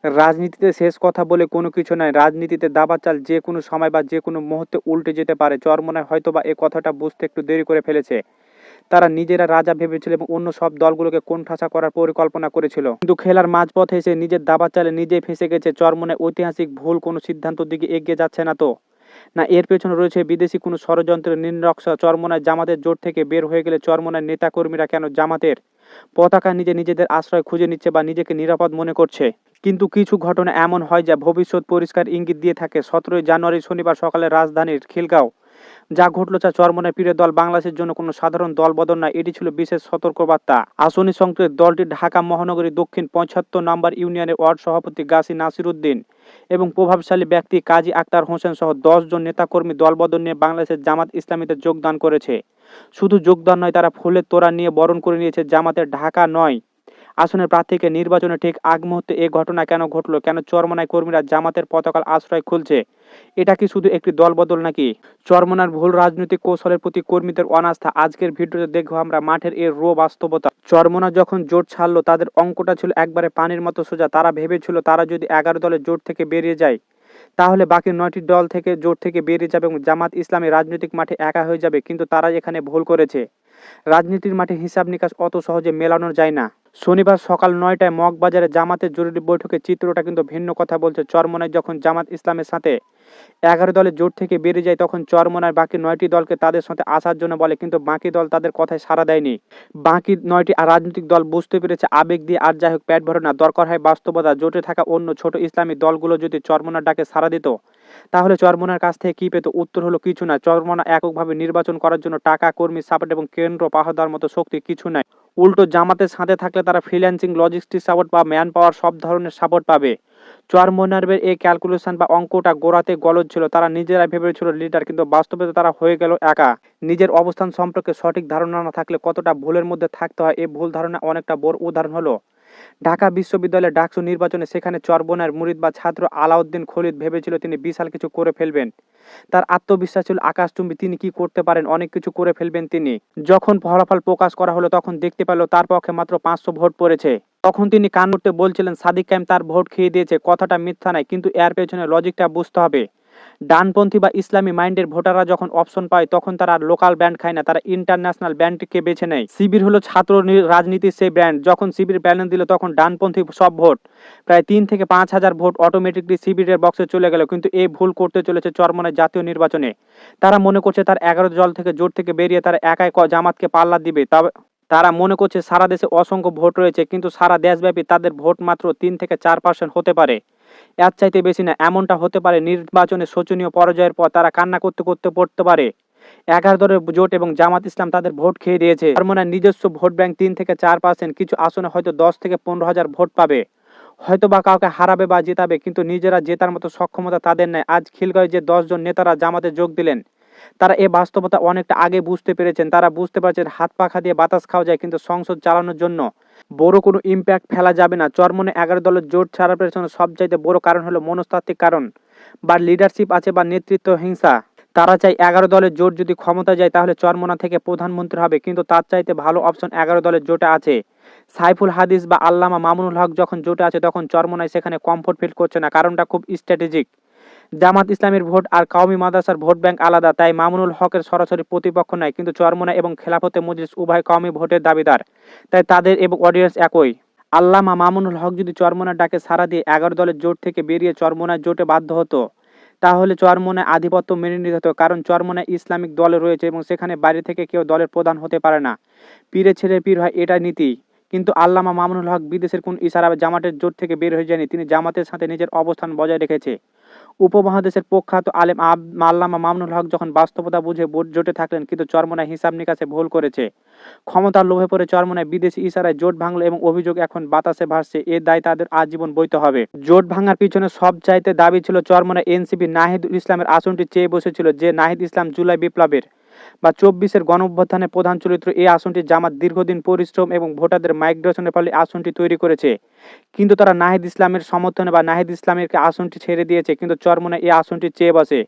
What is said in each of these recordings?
রাজনীতিতে শেষ কথা বলে কোনো কিছু নয়। রাজনীতিতে দাবা চাল যে কোনো সময় বা যে কোনো মুহূর্তে উল্টে যেতে পারে। চরমোনাই হয়তোবা এ কথাটা বুঝতে একটু দেরি করে ফেলেছে। তারা নিজেরা রাজা ভেবেছিল এবং অন্য সব দলগুলোকে কোণঠাসা করার পরিকল্পনা করেছিল। কিন্তু খেলার মাঝপথে এসে নিজের দাবা চালে নিজেই ফেঁসে গেছে। চরমোনাই ঐতিহাসিক ভুল কোনো সিদ্ধান্তের দিকে এগিয়ে যাচ্ছে না তো, না এর পেছনে রয়েছে বিদেশি কোনো ষড়যন্ত্রের নীলনকশা। চরমোনাই জামাতের জোট থেকে বের হয়ে গেলে চরমোনাই নেতাকর্মীরা কেন জামাতের পতাকা নিজেদের আশ্রয় খুঁজে নিচ্ছে বা নিজেকে নিরাপদ মনে করছে? কিন্তু কিছু ঘটনা এমন হয় যা ভবিষ্যৎ পরিষ্কার ইঙ্গিত দিয়ে থাকে। 17ই জানুয়ারি শনিবার সকালে রাজধানীর খিলগাঁও যা ঘটল তা চরমোনাই পীরের দল বাংলাদেশের জন্য কোনো সাধারণ দলবদল নয়, এটি ছিল বিশেষ সতর্কবার্তা। আসনি সংকেত দলটি ঢাকা মহানগরী দক্ষিণ ৭৫ নম্বর ইউনিয়নের ওয়ার্ড সভাপতি গাজী নাসির উদ্দিন এবং প্রভাবশালী ব্যক্তি কাজী আক্তার হোসেন সহ ১০ জন নেতাকর্মী দলবদল নিয়ে বাংলাদেশের জামাত ইসলামীতে যোগদান করেছে। শুধু যোগদান নয়, তারা ফুলের তোড়া নিয়ে বরণ করে নিয়েছে জামাতের ঢাকা ৯ আসনের প্রার্থীকে। নির্বাচনের ঠিক আগ মুহূর্তে এ ঘটনা কেন ঘটল? কেন চরমোনাই কর্মীরা জামাতের পতাকার আশ্রয় খুলছে? এটা কি শুধু একটি দলবদল নাকি চরমোনার ভুল রাজনৈতিক কৌশলের প্রতি কর্মীদের অনাস্থা? আজকের ভিডিওতে দেখবো আমরা মাঠের এর বাস্তবতা। চরমোনা যখন জোট ছাড়লো তাদের অঙ্কটা ছিল একবারে পানির মতো সোজা। তারা ভেবেছিল তারা যদি 11 দলের জোট থেকে বেরিয়ে যায় তাহলে বাকি 9টি দল থেকে জোট থেকে বেরিয়ে যাবে এবং জামাত ইসলামী রাজনৈতিক মাঠে একা হয়ে যাবে। কিন্তু তারা এখানে ভুল করেছে। রাজনীতির মাঠে হিসাব নিকাশ অত সহজে মেলানো যায় না। শনিবার সকাল ৯টায় মগবাজারে জামাতের জরুরি বৈঠকের চিত্রটা কিন্তু ভিন্ন কথা বলছে। চরমোনাই যখন জামাত ইসলামের সাথে 11 দলের জোট থেকে বেরিয়ে যায় তখন চরমোনাই বাকি 9টি দলকে তাদের সাথে আসার জন্য বলে, কিন্তু বাকি দল তাদের কথায় সাড়া দেয়নি। বাকি 9টি রাজনৈতিক দল বুঝতে পেরেছে আবেগ দিয়ে আর যাই হোক পেট ভরে না, দরকার হয় বাস্তবতা। জোটে থাকা অন্য ছোট ইসলামী দলগুলো যদি চরমোনার ডাকে সাড়া দিত তাহলে চরমোনার কাছ থেকে কি পেত? উত্তর হলো কিছু না। চরমোনা এককভাবে নির্বাচন করার জন্য টাকা, কর্মী সাপোর্ট এবং কেন্দ্র পাহারাদার মতো শক্তি কিছু নাই। উল্টো জামাতের সাথে থাকলে তারা ফ্রিল্যান্সিং, লজিস্টিক সাপোর্ট বা ম্যান পাওয়ার সব ধরনের সাপোর্ট পাবে। চরমোনাইয়ের এই ক্যালকুলেশন বা অঙ্কটা গোড়াতে গলদ ছিল। তারা নিজেরাই ভেবেছিল লিডার, কিন্তু বাস্তবে তারা হয়ে গেল একা। নিজের অবস্থান সম্পর্কে সঠিক ধারণা না থাকলে কতটা ভুলের মধ্যে থাকতে হয় এই ভুল ধারণা অনেকটা বড় উদাহরণ হলো ঢাকা বিশ্ববিদ্যালয়ের ডাকসু নির্বাচনে। সেখানে চরমোনাইয়ের মুরিদ বা ছাত্র আলাউদ্দিন খলিদ ভেবেছিল তিনি বিশাল কিছু করে ফেলবেন। তার আত্মবিশ্বাস ছিল আকাশচুম্বী, তিনি কি করতে পারেন, অনেক কিছু করে ফেলবেন তিনি। যখন ফলাফল প্রকাশ করা হলো তখন দেখতে পেল তার পক্ষে মাত্র 500 ভোট পড়েছে। তখন তিনি কান করতে বলছিলেন সাদিক কায়েম তার ভোট খেয়ে দিয়েছে। কথাটা মিথ্যা নয়, কিন্তু এর পেছনে লজিকটা বুঝতে হবে। ডানপন্থী বা ইসলামী মাইন্ডের ভোটাররা যখন অপশন পায় তখন তারা আর লোকাল ব্র্যান্ড খায় না, তারা ইন্টারন্যাশনাল ব্র্যান্ডকে বেছে নেয়। শিবির হলো ছাত্র রাজনীতির সেই ব্র্যান্ড। যখন শিবির ব্যালেন্স দিল তখন ডানপন্থী সব ভোট, প্রায় 3 থেকে 5 হাজার ভোট অটোমেটিকলি শিবিরের বক্সে চলে গেল। কিন্তু এই ভুল করতে চলেছে চরমোনাই জাতীয় নির্বাচনে। তারা মনে করছে তার 11 দল থেকে জোট থেকে বেরিয়ে তারা একাই জামাতকে পাল্লা দিবে। তবে তারা মনে করছে সারা দেশে অসংখ্য ভোট রয়েছে, কিন্তু সারা দেশব্যাপী তাদের ভোট মাত্র 3 থেকে 4% হতে পারে, এর চাইতে বেশি না। এমনটা হতে পারে নির্বাচনে শোচনীয় পরাজয়ের পর তারা কান্না করতে করতে পড়তে পারে 11 দলের জোট এবং জামাত ইসলাম তাদের ভোট খেয়ে দিয়েছে। চরমোনাই নিজস্ব ভোট ব্যাংক 3 থেকে 4%, কিছু আসনে হয়তো 10 থেকে 15 হাজার ভোট পাবে, হয়তো বা কাউকে হারাবে বা জেতাবে, কিন্তু নিজেরা জেতার মতো সক্ষমতা তাদের নেই। আজ খিলগাঁওয়ে যে 10 জন নেতারা জামাতে যোগ দিলেন তারা এ বাস্তবতা অনেকটা আগে বুঝতে পেরেছেন। তারা বুঝতে পারছেন হাত পাখা দিয়ে বাতাস খাওয়া যায়, কিন্তু সংসদ চালানোর জন্য বড় কোনো ইম্প্যাক্ট ফেলা যাবে না। চরমোনাই 11 দলের জোট ছাড়ার পেছনে সবচাইতে বড় কারণ হলো মনস্তাত্ত্বিক কারণ, বা লিডারশিপ আছে বা নেতৃত্ব হিংসা। তারা চাই 11 দলের জোট যদি ক্ষমতা যায় তাহলে চরমোনা থেকে প্রধানমন্ত্রী হবে, কিন্তু তার চাইতে ভালো অপশন 11 দলের জোটে আছে। সাইফুল হাদিস বা আল্লামা মামুনুল হক যখন জোটে আছে তখন চরমোনাই সেখানে কমফোর্ট ফিল করছে না। কারণটা খুব স্ট্র্যাটেজিক। জামাত ইসলামের ভোট আর কওমি মাদ্রাসার ভোট ব্যাংক আলাদা, তাই মামুনুল হকের সরাসরি প্রতিপক্ষ নয়। কিন্তু চরমোনাই এবং খেলাফতে মজলিস উভয় কওমি ভোটের দাবিদার, তাই তাদের এবং অডিয়েন্স একই। আল্লামা মামুনুল হক যদি চরমোনার ডাকে সাড়া দিয়ে 11 দলের জোট থেকে বেরিয়ে চরমোনাই জোটে বাধ্য হতো তাহলে চরমোনাই আধিপত্য মেনে নিতে হতো, কারণ চরমোনাই ইসলামিক দলে রয়েছে এবং সেখানে বাইরে থেকে কেউ দলের প্রধান হতে পারে না। পীরের ছেলে পীর হয়, এটা নীতি। কিন্তু আল্লামা মামুনুল হক বিদেশের কোন ইশারা জামাতের জোট থেকে বের হয়ে যায়নি, তিনি জামাতের সাথে নিজের অবস্থান বজায় রেখেছে। উপমহাদেশের প্রখ্যাত আলেম আল্লামা মামুনুল হক যখন বাস্তবতা বুঝে জোটে থাকলেন, কিন্তু চরমোনাই হিসাব নিকাশে ভুল করেছে। ক্ষমতার লোভে পড়ে চরমোনাই বিদেশি ইশারায় জোট ভাঙল এবং অভিযোগ এখন বাতাসে ভাসছে, এর দায় তাদের আজীবন বইতে হবে। জোট ভাঙার পিছনে সবচাইতে দাবি ছিল চরমোনাই এনসিপি নাহিদুল ইসলামের আসনটি চেয়ে বসেছিল। যে নাহিদ ইসলাম জুলাই বিপ্লবের বা 24-এর গণঅভ্যুত্থানের প্রধান চরিত্র, এই আসনটি জামাত দীর্ঘদিন পরিশ্রম এবং ভোটারদের মাইগ্রেশনের ফলে আসনটি তৈরি করেছে। কিন্তু তারা নাহিদ ইসলামের সমর্থনে বা নাহিদ ইসলামের আসনটি ছেড়ে দিয়েছে, কিন্তু চরমোনাই এই আসনটি চেয়ে বসে।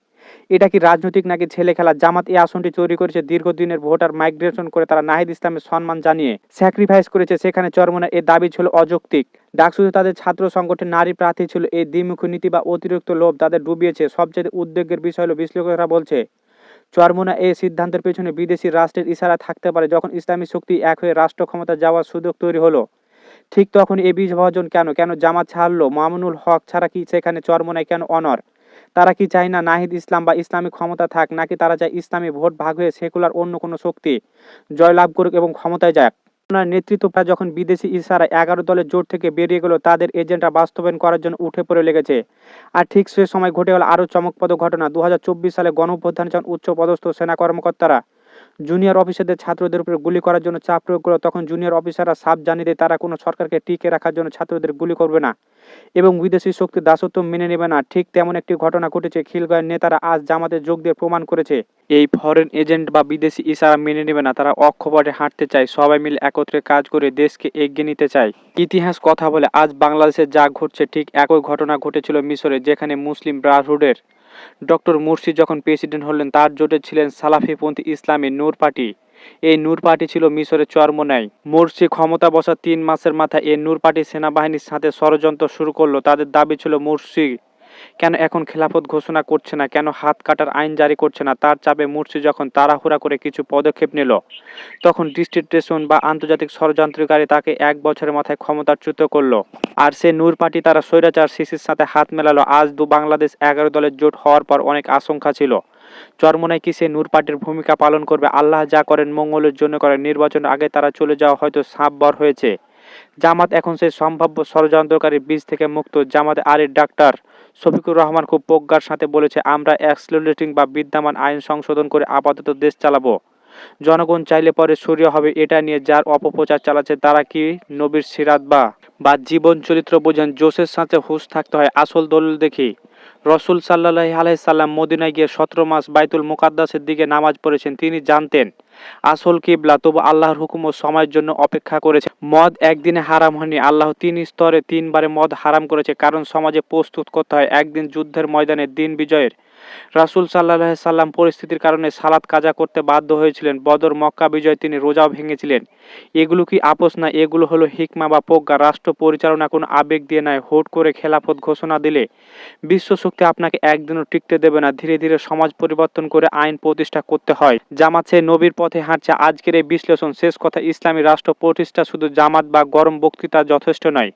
এটা কি রাজনৈতিক নাকি ছেলে খেলা? জামাত এই আসনটি তৈরি করেছে দীর্ঘদিনের ভোটার মাইগ্রেশন করে, তারা নাহিদ ইসলামের সম্মান জানিয়ে স্যাক্রিফাইস করেছে, সেখানে চরমোনাই এ দাবি ছিল অযৌক্তিক। ডাকসুতে তাদের ছাত্র সংগঠনের নারী প্রার্থী ছিল। এই দ্বিমুখী নীতি বা অতিরিক্ত লোভ তাদের ডুবিয়েছে। সবচেয়ে উদ্বেগের বিষয় হলো বিশ্লেষকরা বলছে চরমোনাই এই সিদ্ধান্তের পেছনে বিদেশি রাষ্ট্রের ইশারা থাকতে পারে। যখন ইসলামী শক্তি এক হয়ে রাষ্ট্র ক্ষমতা যাওয়ার সুযোগ তৈরি হলো, ঠিক তখন এই বিভাজন কেন? কেন জামাত ছাড়লো মামুনুল হক ছাড়া? কি সেখানে চরমোনাই কেন অনর? তারা কি চায় না নাহিদ ইসলাম বা ইসলামিক ক্ষমতা থাক, নাকি তারা চায় ইসলামী ভোট ভাগ হয়ে সেকুলার অন্য কোনো শক্তি জয়লাভ করুক এবং ক্ষমতায় যাক? ওনার নেতৃত্বটা যখন বিদেশি ইশারা 11 দলের জোট থেকে বেরিয়ে গেল, তাদের এজেন্ডা বাস্তবায়ন করার জন্য উঠে পড়ে লেগেছে। আর ঠিক সে সময় ঘটে গেল আরও চমকপ্রদ ঘটনা। 2024 সালে গণঅভ্যুত্থানে যখন উচ্চপদস্থ সেনা কর্মকর্তারা জুনিয়র অফিসারদের ছাত্রদের উপর গুলি করার জন্য চাপ প্রয়োগ করলো, তখন জুনিয়র অফিসাররা সাফ জানিয়ে দেয় তারা কোনো সরকারকে টিকে রাখার জন্য ছাত্রদের গুলি করবে না এবং বিদেশি শক্তির দাসত্ব মেনে নেবে না। ঠিক তেমন একটি ঘটনা ঘটেছে। খিলগাঁওয়ের নেতারা আজ জামাতে যোগ দিয়ে প্রমাণ করেছে এই ফরেন এজেন্ট বা বিদেশি ইশারা মেনে নেবে না। তারা অক্ষপটে হাঁটতে চায়, সবাই মিলে একত্রে কাজ করে দেশকে এগিয়ে নিতে চায়। ইতিহাস কথা বলে আজ বাংলাদেশে যা ঘটছে ঠিক একই ঘটনা ঘটেছিল মিশরে, যেখানে মুসলিম ব্রাদারহুডের ডক্টর মুরসি যখন প্রেসিডেন্ট হলেন, তার জোটে ছিলেন সালাফিপন্থী ইসলামী নূর পার্টি। এই নূর পার্টি ছিল মিশরের চরমোনাই। মুরসি ক্ষমতা বসার 3 মাসের মাথায় এই নূর পার্টি সেনাবাহিনীর সাথে ষড়যন্ত্র শুরু করলো। তাদের দাবি ছিল মুরসি কেন এখন খেলাফত ঘোষণা করছে না, কেন হাত কাটার আইন জারি করছে না। তার চাপে মুরসি যখন তাড়াহুড়া করে কিছু পদক্ষেপ নিল, তখন ডিস্ট্রিক্টেশন বা আন্তর্জাতিক ষড়যন্ত্রকারী তাকে 1 বছরের মাথায় ক্ষমতাচ্যুত করলো। আর সে নূর পার্টি তারা স্বৈরাচার সিসির সাথে হাত মেলালো। আজ বাংলাদেশ 11 দলের জোট হওয়ার পর অনেক আশঙ্কা ছিল চরমোনাই কি সে নূর পার্টির ভূমিকা পালন করবে। আল্লাহ যা করেন মঙ্গলের জন্য করেন। নির্বাচনের আগে তারা চলে যাওয়া হয়তো সাপ বর হয়েছে। জামাত এখন সেই সম্ভাব্য ষড়যন্ত্রকারী বীজ থেকে মুক্ত। জামাতে আলীর ডাক্তার শফিকুর রহমান খুব প্রজ্ঞার সাথে বলেছে, আমরা অ্যাক্সিলারেটিং বা বিদ্যমান আইন সংশোধন করে আপাতত দেশ চালাবো। জনগণ চাইলে পরে সরিয়ে হবে। এটা নিয়ে যার অপপ্রচার চালাচ্ছে তারা কি নবীর সিরাত বা জীবন চরিত্র বোঝেন? জোশের সাথে হুঁশ থাকতে হয়। আসল দলিল দেখি। রসুল সাল্লাল্লাহু আলাইহি সাল্লাম মদিনায় গিয়ে 17 মাস বাইতুল মুকাদ্দাসের দিকে নামাজ পড়েছেন। তিনি জানতেন আসল কিবলা, তবু আল্লাহর হুকুম ও সময়ের জন্য অপেক্ষা করেছে। মদ একদিনে হারাম হয়নি। আল্লাহ 3 স্তরে 3 বারে মদ হারাম করেছে, কারণ সমাজে প্রস্তুত করতে হয় একদিন যুদ্ধের ময়দানে দিন বিজয়ের। রাসূল সাল্লাল্লাহু আলাইহি সাল্লাম পরিস্থিতির কারণে সালাত কাজা করতে বাধ্য হয়েছিলেন। বদর, মক্কা বিজয় তিনি রোজাও ভেঙেছিলেন। এগুলো কি আপোস না, এগুলো হলো হিকমা বা প্রজ্ঞা। রাষ্ট্র পরিচালনা কোনো আবেগ দিয়ে নয়। হুট করে খেলাফত ঘোষণা দিলে বিশ্ব শক্তি আপনাকে একদিনও টিকতে দেবে না। ধীরে ধীরে সমাজ পরিবর্তন করে আইন প্রতিষ্ঠা করতে হয়। জামাত সে নবীর পথে হাঁটছে। আজকের এই বিশ্লেষণ শেষ কথা, ইসলামী রাষ্ট্র প্রতিষ্ঠা শুধু জামাত বা গরম বক্তৃতা যথেষ্ট নয়।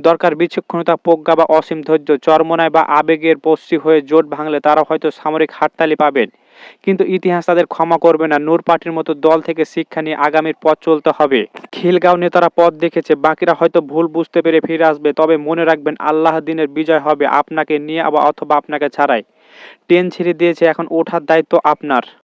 দরকার বিচক্ষণতা, প্রজ্ঞা বা অসীম ধৈর্য। চরমোনাই বা আবেগের বশী হয়ে জোট ভাঙলে তারা হয়তো সামরিক হাততালি পাবেন, কিন্তু ইতিহাস তাদের ক্ষমা করবে না। নূর পার্টির মতো দল থেকে শিক্ষা নিয়ে আগামীর পথ চলতে হবে। খিলগাঁও নেতারা পথ দেখেছে, বাকিরা হয়তো ভুল বুঝতে পেরে ফিরে আসবে। তবে মনে রাখবেন, আল্লাহ দিনের বিজয় হবে আপনাকে নিয়ে অথবা আপনাকে ছাড়াই। ট্রেন ছেড়ে দিয়েছে, এখন ওঠার দায়িত্ব আপনার।